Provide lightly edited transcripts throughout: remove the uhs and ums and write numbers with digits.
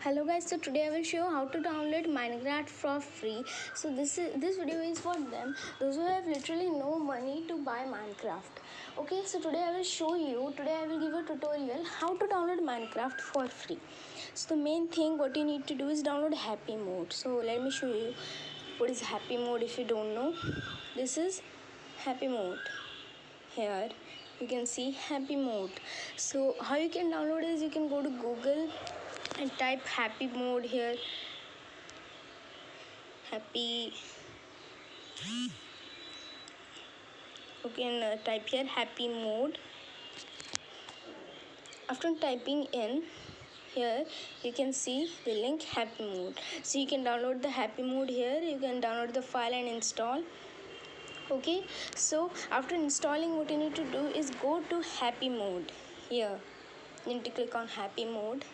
Hello guys, so today I will show you how to download Minecraft for free. So this video is for them, those who have literally no money to buy Minecraft. Okay, so today I will give a tutorial how to download Minecraft for free. So the main thing what you need to do is download Happy Mode. So let me show you what is Happy Mode if you don't know. This is Happy Mode. Here you can see Happy Mode. So how you can download is you can go to Google and type Happy Mode here. Happy. You can type here Happy Mode. After typing in here, you can see the link Happy Mode. So you can download the Happy Mode here. You can download the file and install. Okay, so after installing, what you need to do is go to Happy Mode here. You need to click on Happy Mode.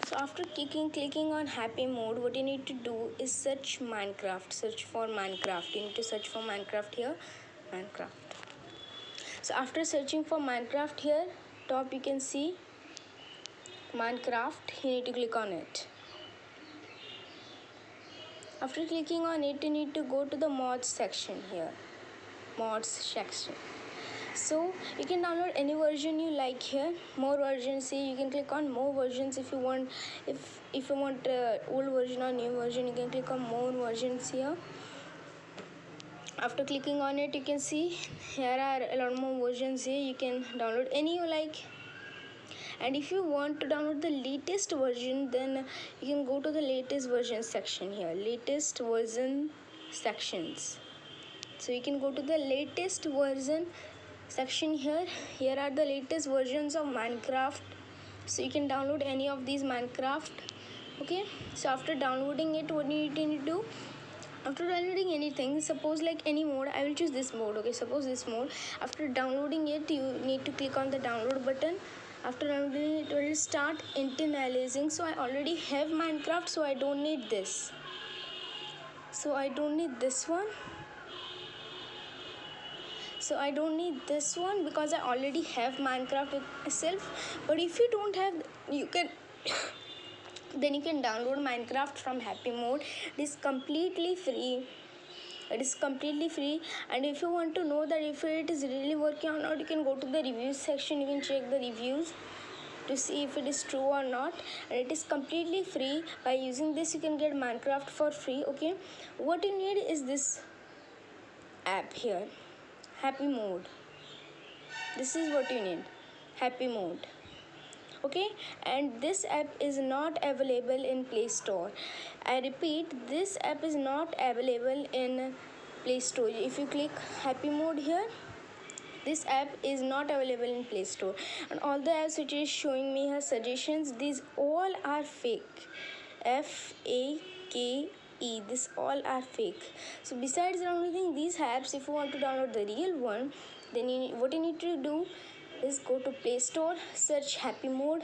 So after clicking on Happy Mode, what you need to do is search Minecraft. Search for Minecraft. You need to search for Minecraft here. Minecraft. So after searching for Minecraft here, top you can see Minecraft. You need to click on it. After clicking on it, you need to go to the mods section here. Mods section. So you can download any version you like here. More versions, see, you can click on more versions if you want. If you want old version or new version, you can click on more versions here. After clicking on it, you can see here are a lot more versions here. You can download any you like. And if you want to download the latest version, then you can go to the latest version section here. Latest version sections. So you can go to the latest version section here. Here are the latest versions of Minecraft. So you can download any of these Minecraft. Okay, so after downloading it, what you need to do? After downloading anything, suppose like any mode, I will choose this mode. Okay, suppose this mode. After downloading it, you need to click on the download button. After downloading it, will start internalising. So I already have Minecraft, so I don't need this. So I don't need this one. So I don't need this one because I already have Minecraft itself. But if you don't have, you can then you can download Minecraft from Happy Mode. It is completely free. It is completely free. And if you want to know that if it is really working or not, you can go to the reviews section. You can check the reviews to see if it is true or not. And it is completely free. By using this, you can get Minecraft for free. Okay, what you need is this app here, Happy Mode. This is what you need, Happy Mode. Okay, and this app is not available in Play Store. I repeat, this app is not available in Play Store. If you click Happy Mode here, this app is not available in Play Store. And all the apps which is showing me her suggestions, these all are fake. F-A-K-E. This all are fake. So besides downloading these apps, if you want to download the real one, then what you need to do is go to Play Store, search Happy Mode,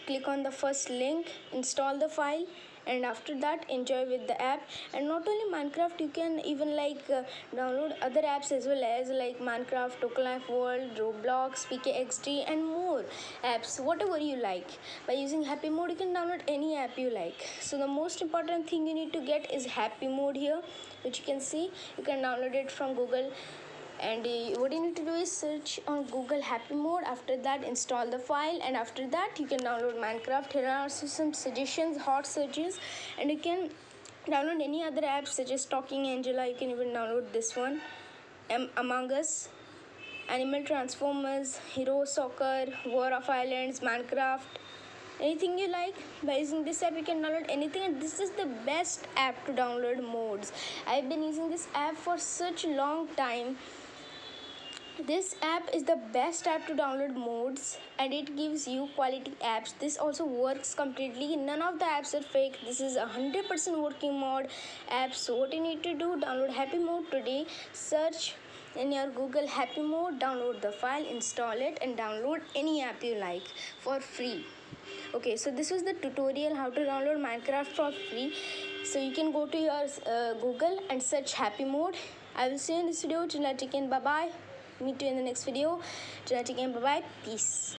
click on the first link, install the file, and after that enjoy with the app. And not only Minecraft, you can even download other apps as well, as like Minecraft, Token Life World, Roblox, PKXD, and more apps, whatever you like. By using Happy Mode, you can download any app you like. So the most important thing you need to get is Happy Mode here, which you can see. You can download it from Google. And what you need to do is search on Google Happy Mode. After that, install the file, and after that you can download Minecraft. Here are also some suggestions, hot searches, and you can download any other apps such as Talking Angela. You can even download this one, Among Us, Animal Transformers, Hero Soccer, War of Islands, Minecraft, anything you like. By using this app, you can download anything, and this is the best app to download modes. I've been using this app for such a long time. This app is the best app to download modes, and it gives you quality apps. This also works completely. None of the apps are fake. This is 100% working mod app. So what you need to do, download Happy Mode today. Search in your Google Happy Mode, download the file, install it, and download any app you like for free. Okay, so this was the tutorial how to download Minecraft for free. So you can go to your Google and search Happy Mode. I will see you in this video. Till that, take care, bye bye. Meet you in the next video. Till that, take care, bye bye. Peace.